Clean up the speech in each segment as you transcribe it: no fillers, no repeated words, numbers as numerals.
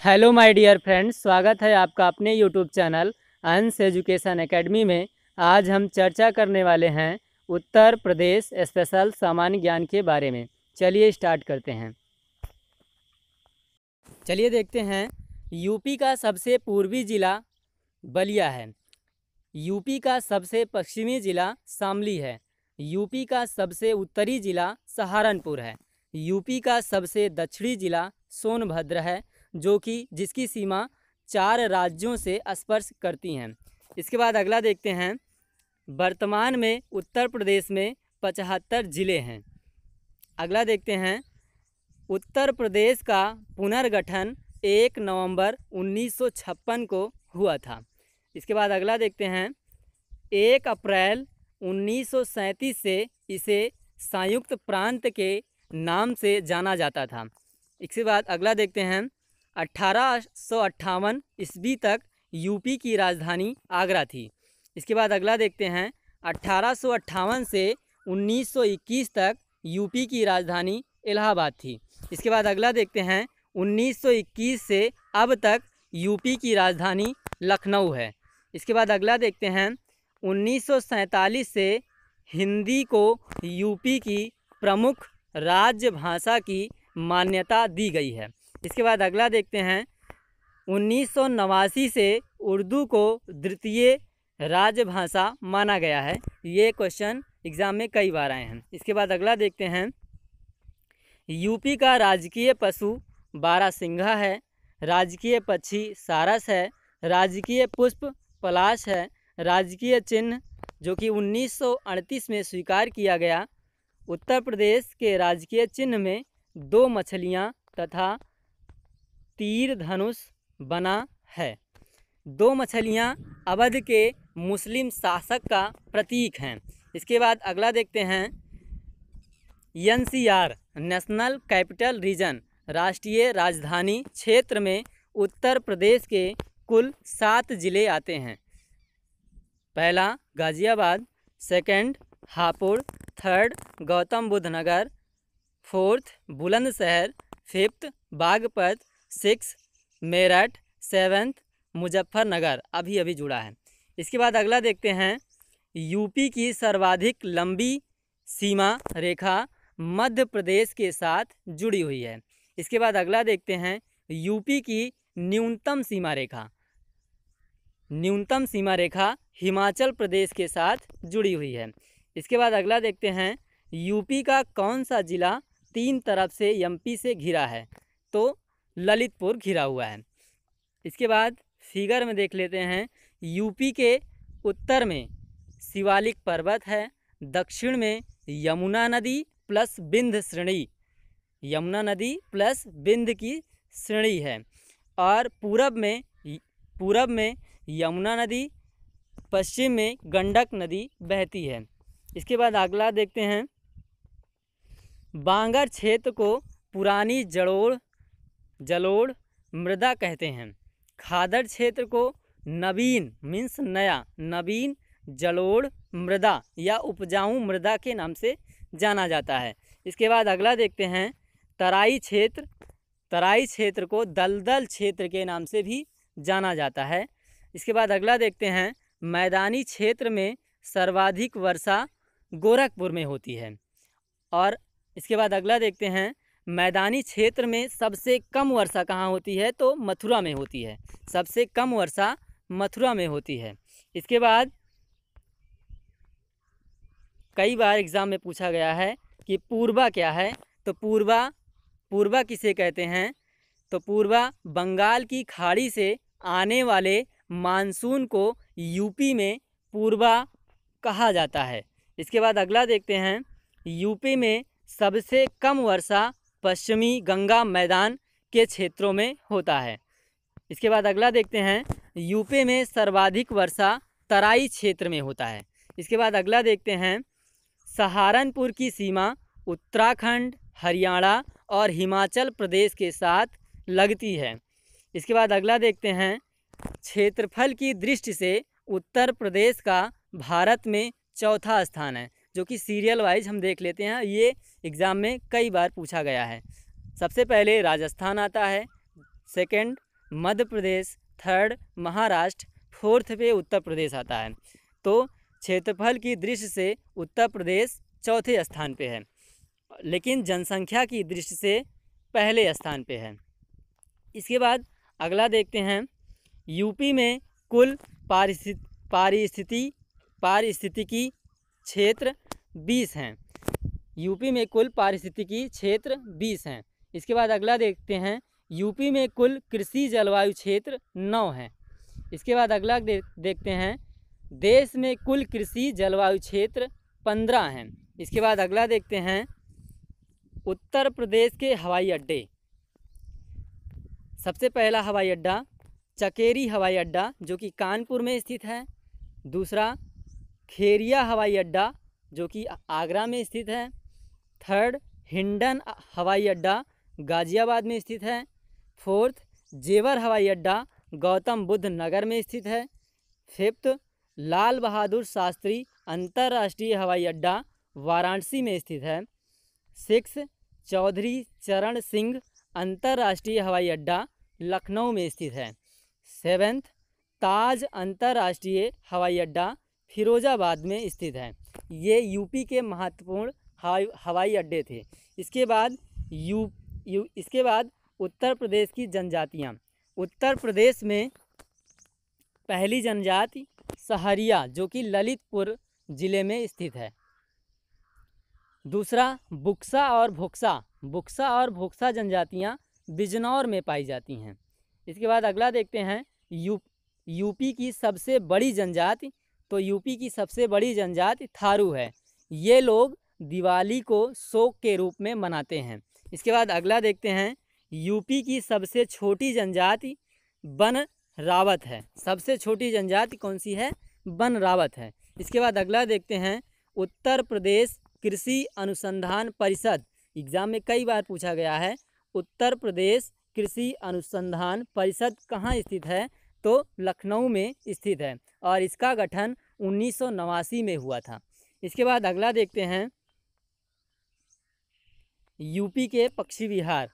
Hello my dear friends, स्वागत है आपका अपने यूट्यूब चैनल अंश एजुकेशन एकेडमी में। आज हम चर्चा करने वाले हैं उत्तर प्रदेश स्पेशल सामान्य ज्ञान के बारे में। चलिए स्टार्ट करते हैं। चलिए देखते हैं। यूपी का सबसे पूर्वी ज़िला बलिया है। यूपी का सबसे पश्चिमी ज़िला शामली है। यूपी का सबसे उत्तरी ज़िला सहारनपुर है। यूपी का सबसे दक्षिणी ज़िला सोनभद्र है, जो कि जिसकी सीमा 4 राज्यों से स्पर्श करती हैं। इसके बाद अगला देखते हैं। वर्तमान में उत्तर प्रदेश में 75 ज़िले हैं। अगला देखते हैं। उत्तर प्रदेश का पुनर्गठन 1 नवंबर 1956 को हुआ था। इसके बाद अगला देखते हैं। 1 अप्रैल 1937 से इसे संयुक्त प्रांत के नाम से जाना जाता था। इसके बाद अगला देखते हैं। 1858 ईस्वी तक यूपी की राजधानी आगरा थी। इसके बाद अगला देखते हैं। 1858 से 1921 तक यूपी की राजधानी इलाहाबाद थी। इसके बाद अगला देखते हैं। 1921 से अब तक यूपी की राजधानी लखनऊ है। इसके बाद अगला देखते हैं। 1947 से हिंदी को यूपी की प्रमुख राजभाषा की मान्यता दी गई है। इसके बाद अगला देखते हैं। 1989 से उर्दू को द्वितीय राजभाषा माना गया है। ये क्वेश्चन एग्ज़ाम में कई बार आए हैं। इसके बाद अगला देखते हैं। यूपी का राजकीय पशु बारहसिंघा है। राजकीय पक्षी सारस है। राजकीय पुष्प पलाश है। राजकीय चिन्ह जो कि 1938 में स्वीकार किया गया। उत्तर प्रदेश के राजकीय चिन्ह में 2 मछलियाँ तथा तीर धनुष बना है। 2 मछलियाँ अवध के मुस्लिम शासक का प्रतीक हैं। इसके बाद अगला देखते हैं। NCR नेशनल कैपिटल रीजन राष्ट्रीय राजधानी क्षेत्र में उत्तर प्रदेश के कुल 7 ज़िले आते हैं। पहला गाज़ियाबाद, सेकंड हापुड़, थर्ड गौतम बुद्ध नगर, फोर्थ बुलंदशहर, फिफ्थ बागपत, 6 मेरठ, 7 मुजफ्फरनगर अभी अभी जुड़ा है। इसके बाद अगला देखते हैं। यूपी की सर्वाधिक लंबी सीमा रेखा मध्य प्रदेश के साथ जुड़ी हुई है। इसके बाद अगला देखते हैं। यूपी की न्यूनतम सीमा रेखा हिमाचल प्रदेश के साथ जुड़ी हुई है। इसके बाद अगला देखते हैं। यूपी का कौन सा ज़िला 3 तरफ से MP से घिरा है? तो ललितपुर घिरा हुआ है। इसके बाद फिगर में देख लेते हैं। यूपी के उत्तर में शिवालिक पर्वत है। दक्षिण में यमुना नदी प्लस बिंद श्रेणी, यमुना नदी प्लस बिंद की श्रेणी है। और पूरब में यमुना नदी, पश्चिम में गंडक नदी बहती है। इसके बाद अगला देखते हैं। बांगर क्षेत्र को पुरानी जलोढ़ मृदा कहते हैं। खादड़ क्षेत्र को नवीन जलोढ़ मृदा या उपजाऊ मृदा के नाम से जाना जाता है। इसके बाद अगला देखते हैं। तराई क्षेत्र को दलदल क्षेत्र के नाम से भी जाना जाता है। इसके बाद अगला देखते हैं। मैदानी क्षेत्र में सर्वाधिक वर्षा गोरखपुर में होती है। और इसके बाद अगला देखते हैं। मैदानी क्षेत्र में सबसे कम वर्षा कहाँ होती है? तो मथुरा में होती है। सबसे कम वर्षा मथुरा में होती है। इसके बाद कई बार एग्ज़ाम में पूछा गया है कि पूर्वा क्या है? तो पूर्वा किसे कहते हैं? तो पूर्वा बंगाल की खाड़ी से आने वाले मानसून को यूपी में पूर्वा कहा जाता है। इसके बाद अगला देखते हैं। यूपी में सबसे कम वर्षा पश्चिमी गंगा मैदान के क्षेत्रों में होता है। इसके बाद अगला देखते हैं। यूपी में सर्वाधिक वर्षा तराई क्षेत्र में होता है। इसके बाद अगला देखते हैं। सहारनपुर की सीमा उत्तराखंड, हरियाणा और हिमाचल प्रदेश के साथ लगती है। इसके बाद अगला देखते हैं। क्षेत्रफल की दृष्टि से उत्तर प्रदेश का भारत में चौथा स्थान है, जो कि सीरियल वाइज हम देख लेते हैं। ये एग्ज़ाम में कई बार पूछा गया है। सबसे पहले राजस्थान आता है, second Madhya Pradesh, third Maharashtra, fourth पे उत्तर प्रदेश आता है। तो क्षेत्रफल की दृष्टि से उत्तर प्रदेश चौथे स्थान पे है, लेकिन जनसंख्या की दृष्टि से पहले स्थान पे है। इसके बाद अगला देखते हैं, यूपी में कुल पारिस्थितिकी क्षेत्र 20 हैं। यूपी में कुल पारिस्थितिकी क्षेत्र 20 हैं। इसके बाद अगला देखते हैं, यूपी में कुल कृषि जलवायु क्षेत्र 9 हैं। इसके बाद अगला देखते हैं, देश में कुल कृषि जलवायु क्षेत्र 15 हैं। इसके बाद अगला देखते हैं, उत्तर प्रदेश के हवाई अड्डे। सबसे पहला हवाई अड्डा चकेरी हवाई अड्डा जो कि कानपुर में स्थित है। दूसरा खेरिया हवाई अड्डा जो कि आगरा में स्थित है। थर्ड हिंडन हवाई अड्डा गाजियाबाद में स्थित है। फोर्थ जेवर हवाई अड्डा गौतम बुद्ध नगर में स्थित है। फिफ्थ लाल बहादुर शास्त्री अंतर्राष्ट्रीय हवाई अड्डा वाराणसी में स्थित है। सिक्स चौधरी चरण सिंह अंतर्राष्ट्रीय हवाई अड्डा लखनऊ में स्थित है। सेवेंथ ताज अंतर्राष्ट्रीय हवाई अड्डा फिरोजाबाद में स्थित है। ये यूपी के महत्वपूर्ण हवाई अड्डे थे। इसके बाद उत्तर प्रदेश की जनजातियाँ। उत्तर प्रदेश में पहली जनजाति सहरिया जो कि ललितपुर जिले में स्थित है। दूसरा बुक्सा और भोक्सा जनजातियाँ बिजनौर में पाई जाती हैं। इसके बाद अगला देखते हैं, यूपी की सबसे बड़ी जनजाति। तो यूपी की सबसे बड़ी जनजाति थारू है। ये लोग दिवाली को शोक के रूप में मनाते हैं। इसके बाद अगला देखते हैं, यूपी की सबसे छोटी जनजाति बन रावत है। सबसे छोटी जनजाति कौन सी है? बन रावत है। इसके बाद अगला देखते हैं, उत्तर प्रदेश कृषि अनुसंधान परिषद। एग्जाम में कई बार पूछा गया है, उत्तर प्रदेश कृषि अनुसंधान परिषद कहाँ स्थित है? तो लखनऊ में स्थित है और इसका गठन 1989 में हुआ था। इसके बाद अगला देखते हैं, यूपी के पक्षी विहार।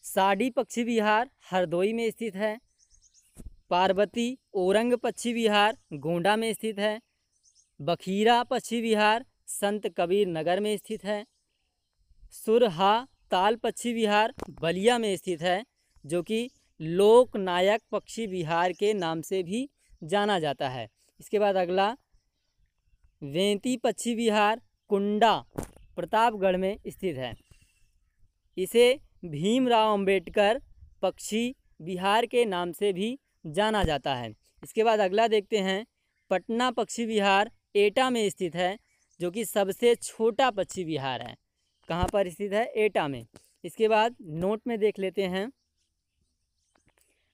साडी पक्षी विहार हरदोई में स्थित है। पार्वती ओरंग पक्षी विहार गोंडा में स्थित है। बखीरा पक्षी विहार संत कबीर नगर में स्थित है। सुरहा ताल पक्षी विहार बलिया में स्थित है, जो कि लोकनायक पक्षी विहार के नाम से भी जाना जाता है। इसके बाद अगला वेंती पक्षी विहार कुंडा प्रतापगढ़ में स्थित है। इसे भीमराव अंबेडकर पक्षी विहार के नाम से भी जाना जाता है। इसके बाद अगला देखते हैं, पटना पक्षी विहार एटा में स्थित है, जो कि सबसे छोटा पक्षी विहार है। कहाँ पर स्थित है? एटा में। इसके बाद नोट में देख लेते हैं,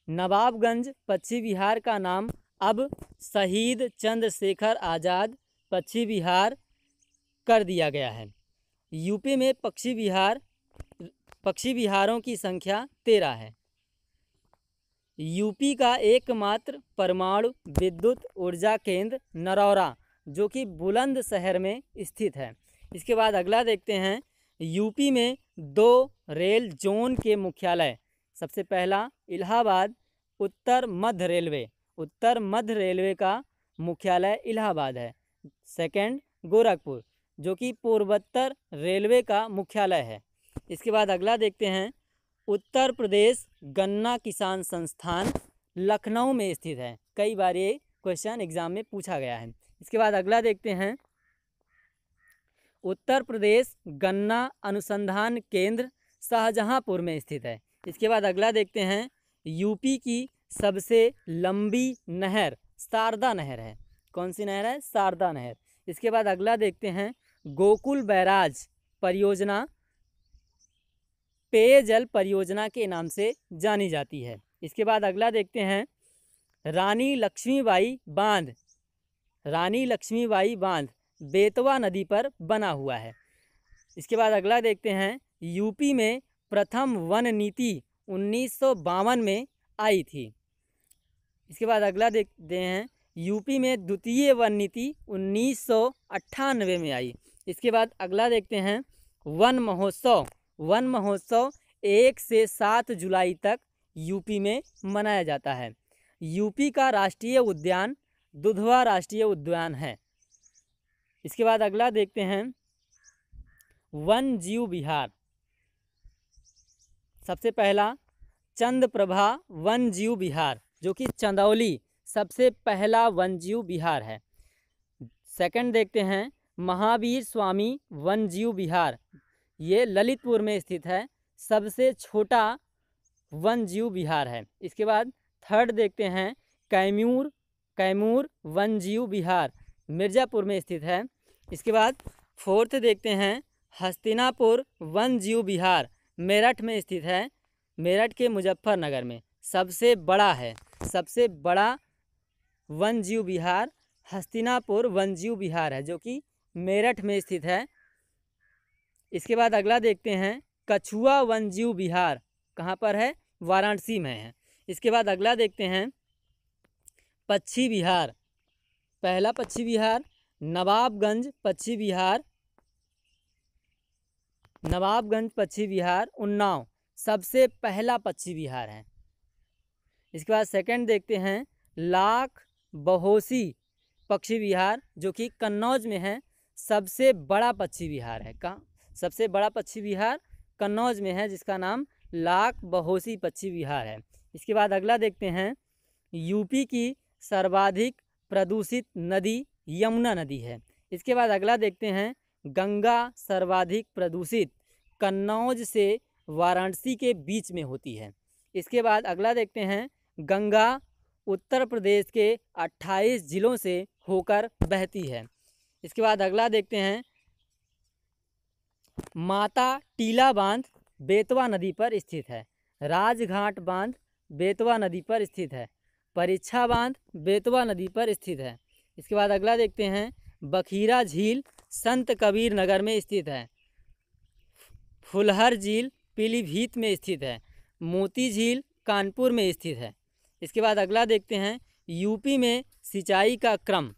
नवाबगंज पक्षी विहार का नाम अब शहीद चंद्रशेखर आज़ाद पक्षी विहार कर दिया गया है। यूपी में पक्षी विहारों की संख्या 13 है। यूपी का एकमात्र परमाणु विद्युत ऊर्जा केंद्र नरौरा जो कि बुलंदशहर में स्थित है। इसके बाद अगला देखते हैं, यूपी में 2 रेल जोन के मुख्यालय। सबसे पहला इलाहाबाद उत्तर मध्य रेलवे का मुख्यालय इलाहाबाद है। सेकंड गोरखपुर जो कि पूर्वोत्तर रेलवे का मुख्यालय है। इसके बाद अगला देखते हैं, उत्तर प्रदेश गन्ना किसान संस्थान लखनऊ में स्थित है। कई बार ये क्वेश्चन एग्जाम में पूछा गया है। इसके बाद अगला देखते हैं, उत्तर प्रदेश गन्ना अनुसंधान केंद्र शाहजहांपुर में स्थित है। इसके बाद अगला देखते हैं, यूपी की सबसे लंबी नहर शारदा नहर है। कौन सी नहर है? शारदा नहर। इसके बाद अगला देखते हैं, गोकुल बैराज परियोजना पेयजल परियोजना के नाम से जानी जाती है। इसके बाद अगला देखते हैं, रानी लक्ष्मीबाई बांध बेतवा नदी पर बना हुआ है। इसके बाद अगला देखते हैं, यूपी में प्रथम वन नीति 1952 में आई थी। इसके बाद अगला देखते हैं, यूपी में द्वितीय वन नीति 1998 में आई। इसके बाद अगला देखते हैं, वन महोत्सव 1 से 7 जुलाई तक यूपी में मनाया जाता है। यूपी का राष्ट्रीय उद्यान दुधवा राष्ट्रीय उद्यान है। इसके बाद अगला देखते हैं वन जीव विहार। सबसे पहला चंद्रप्रभा वन जीव विहार, जो कि चंदौली सबसे पहला वन जीव विहार है। सेकंड देखते हैं महावीर स्वामी वन जीव विहार, ये ललितपुर में स्थित है, सबसे छोटा वन जीव विहार है। इसके बाद थर्ड देखते हैं कैमूर वन जीव विहार, मिर्ज़ापुर में स्थित है। इसके बाद फोर्थ देखते हैं हस्तिनापुर वन जीव विहार, मेरठ में स्थित है, मेरठ के मुजफ्फरनगर में सबसे बड़ा है। सबसे बड़ा वन जीव विहार हस्तिनापुर वन जीव विहार है, जो कि मेरठ में स्थित है। इसके बाद अगला देखते हैं कछुआ वन जीव विहार, कहाँ पर है? वाराणसी में है। इसके बाद अगला देखते हैं पक्षी विहार। पहला पक्षी विहार नवाबगंज पक्षी विहार उन्नाव, सबसे पहला पक्षी विहार है। इसके बाद सेकंड देखते हैं लाख बहोसी पक्षी विहार, जो कि कन्नौज में है, सबसे बड़ा पक्षी विहार है। कहाँ? सबसे बड़ा पक्षी विहार कन्नौज में है, जिसका नाम लाख बहोसी पक्षी विहार है। इसके बाद अगला देखते हैं यूपी की सर्वाधिक प्रदूषित नदी यमुना नदी है। इसके बाद अगला देखते हैं गंगा सर्वाधिक प्रदूषित कन्नौज से वाराणसी के बीच में होती है। इसके बाद अगला देखते हैं गंगा उत्तर प्रदेश के 28 जिलों से होकर बहती है। इसके बाद अगला देखते हैं माता टीला बांध बेतवा नदी पर स्थित है, राजघाट बांध बेतवा नदी पर स्थित है, परीक्षा बांध बेतवा नदी पर स्थित है। इसके बाद अगला देखते हैं बखीरा झील संत कबीर नगर में स्थित है, फुलहर झील पीलीभीत में स्थित है, मोती झील कानपुर में स्थित है। इसके बाद अगला देखते हैं यूपी में सिंचाई का क्रम।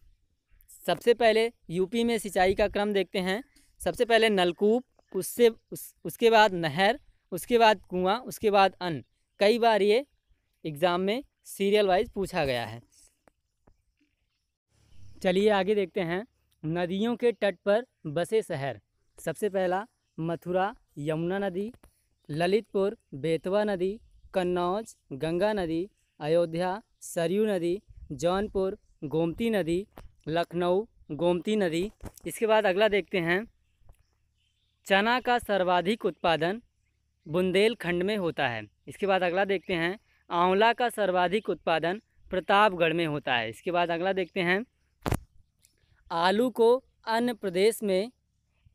सबसे पहले यूपी में सिंचाई का क्रम देखते हैं। सबसे पहले नलकूप, उसके बाद नहर, उसके बाद कुआं, उसके बाद अन्न। कई बार ये एग्ज़ाम में सीरियल वाइज पूछा गया है। चलिए आगे देखते हैं नदियों के तट पर बसे शहर। सबसे पहला मथुरा यमुना नदी, ललितपुर बेतवा नदी, कन्नौज गंगा नदी, अयोध्या सरयू नदी, जौनपुर गोमती नदी, लखनऊ गोमती नदी। इसके बाद अगला देखते हैं चना का सर्वाधिक उत्पादन बुंदेलखंड में होता है। इसके बाद अगला देखते हैं आंवला का सर्वाधिक उत्पादन प्रतापगढ़ में होता है। इसके बाद अगला देखते हैं आलू को अन्य प्रदेश में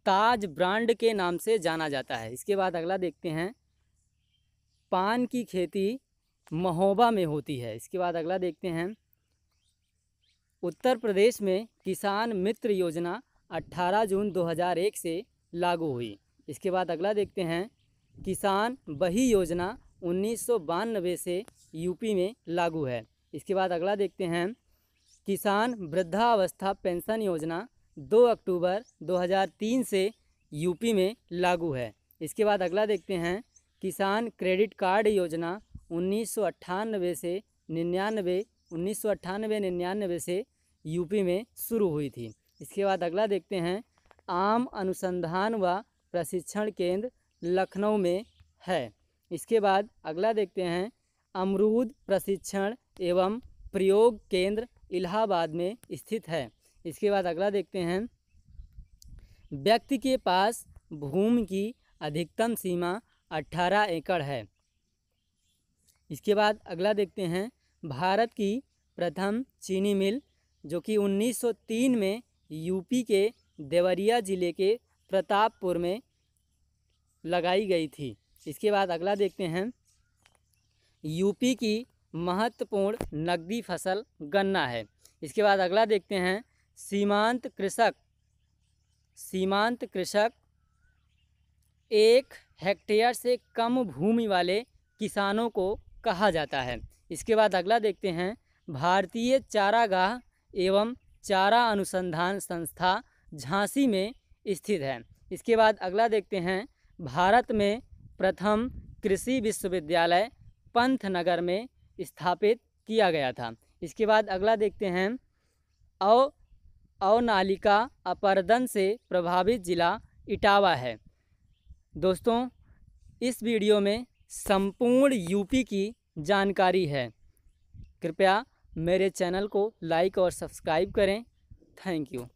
ताज ब्रांड के नाम से जाना जाता है। इसके बाद अगला देखते हैं पान की खेती महोबा में होती है। इसके बाद अगला देखते हैं उत्तर प्रदेश में किसान मित्र योजना 18 जून 2001 से लागू हुई। इसके बाद अगला देखते हैं किसान बही योजना 1992 से यूपी में लागू है। इसके बाद अगला देखते हैं किसान वृद्धावस्था पेंशन योजना 2 अक्टूबर 2003 से यूपी में लागू है। इसके बाद अगला देखते हैं किसान क्रेडिट कार्ड योजना 1998 से 99 से यूपी में शुरू हुई थी। इसके बाद अगला देखते हैं आम अनुसंधान व प्रशिक्षण केंद्र लखनऊ में है। इसके बाद अगला देखते हैं अमरूद प्रशिक्षण एवं प्रयोग केंद्र इलाहाबाद में स्थित है। इसके बाद अगला देखते हैं व्यक्ति के पास भूमि की अधिकतम सीमा 18 एकड़ है। इसके बाद अगला देखते हैं भारत की प्रथम चीनी मिल जो कि 1903 में यूपी के देवरिया ज़िले के प्रतापपुर में लगाई गई थी। इसके बाद अगला देखते हैं यूपी की महत्वपूर्ण नकदी फसल गन्ना है। इसके बाद अगला देखते हैं सीमांत कृषक 1 हेक्टेयर से कम भूमि वाले किसानों को कहा जाता है। इसके बाद अगला देखते हैं भारतीय चारागाह एवं चारा अनुसंधान संस्था झांसी में स्थित है। इसके बाद अगला देखते हैं भारत में प्रथम कृषि विश्वविद्यालय पंतनगर में स्थापित किया गया था। इसके बाद अगला देखते हैं, अवनालिका अपरदन से प्रभावित जिला इटावा है। दोस्तों, इस वीडियो में संपूर्ण यूपी की जानकारी है। कृपया मेरे चैनल को लाइक और सब्सक्राइब करें। Thank you.